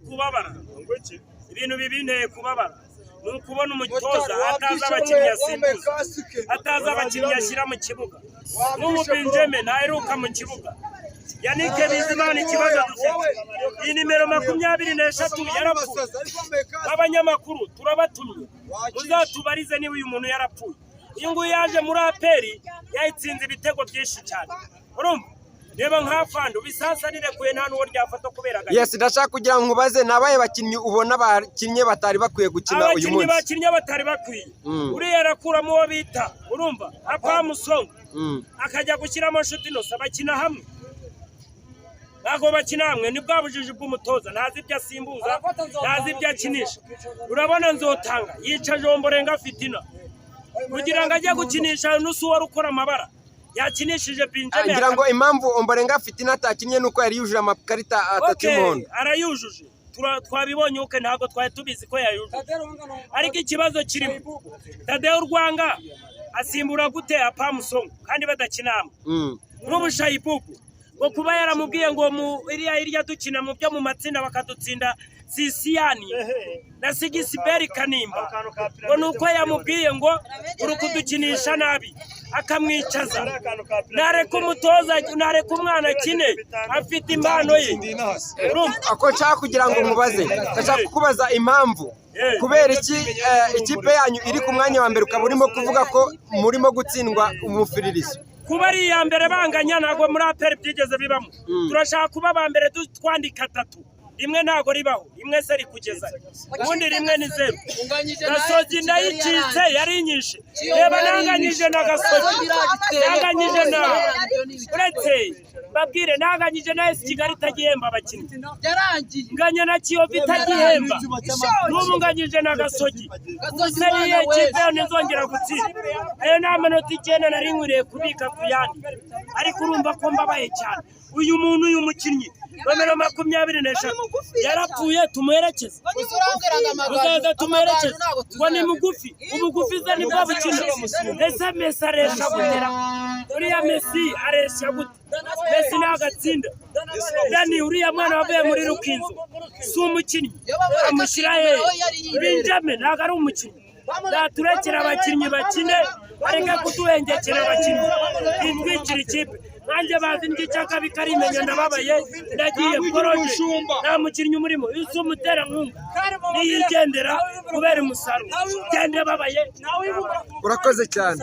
kubabara ibintu bibinteye kubabara ni ukubona umutoza ataza abakinnyi asimbuza ataza abakinnyi ashyira mu kibuga n'ubu Benjamin ntaheruka mu kibuga Yannick Bizimana ikibazo dufite iyi nimero 23 yarapfuye abanyamakuru turabatumye muzatubarize niba uyu muntu yarapfuye iyo nguyu yaje muri aperi yayitsinze ibitego byinshi cyane urumva reba nk'afando bisasa rirekuye nta n'uwo ryafata kubera gaye yes ndashaka kugira ngo nkubaze nabaye bakinnyi ubona bakinnye batari bakwiye gukina uyu munsi abakinnyi batari bakwiye uriya arakuramo uwo bita urumva apa Musongo akajya gushyiramo nshuti nose bakina hamwe ntabwo bakina hamwe ni bwabujije bw'umutoza ntazi ibyo asimbuza ntazi ibyo akinisha urabona Nzotanga yica Jomborenga Fitina kugira ngo ajye gukinisha n'usu wari ukora amabara yakinishije Benjamin ngira ngo impamvu Omborenga Fitina atakinye nuko yari yujuje amakarita 3 y'umuhondo arayujuje twabibonye uke ntabwo twari tubizi ko yayujuje ariko ikibazo kirimo Tadeo Rwanga asimbura gute apa Musongo kandi badakina n'ubushayipupu ngo kuba yaramubwiye ngo mu iriya dukina mu byo mu matsinda bakadutsinda Sisiyani na Sigisiberi Kanimba ngo nuko yamubwiye ngo uri kudukinisha nabi akamwicaza nareka umutoza nareka umwana kine afite impano ye ako nshaka kugira ngo nkubaze ndashaka kukubaza impamvu kubera iki ikipe yanyu iri ku mwanya wa mbere ukaba urimo kuvuga ko murimo gutsindwa umufiririzo kuba ari iya mbere banganya ntabwo muri aperi byigeze bibamo turashaka kuba aba mbere twandika 3 rimwe ntago ribaho rimwe se rikugeza ubundi rimwe ni 0 Gasogi ndayicitse yari nyinshi reba nanganyije na Gasogi nanganyije na uretse babwire nanganyije na AS Kigali itagihemba abakinnyi nganya na Kiyovu itagihemba n'ubu nganyije na Gasogi gusa niye kipe nizongera gutsinda ayo nta manota 9 nari nkwiriye kubika ku yandi ariko urumva ko mbabaye cyane uyu muntu uyu mukinnyi nomero 23 yarapfuye tumuherekeze uzaza tumuherekeze ngo ni mugufi ubugufi ze ni bwo bukina ese Messi aresha gutera uriya Messi aresha gute Messi nagatsinda Dani uriya mwana wavuye muri Rukinzo si umukinnyi amushyira he Benjamin ntabwo ari umukinnyi naturekera abakinnyi bakine areka kuduhengekera abakinnyi bitwikira ikipe nanjye bazi ngicyaka bikarimenya ndababaye ndagiye poroje nta mukinnyi umurimo yuso umutera nkunga niyigendera kubera umusaruro gende babaye urakoze cyane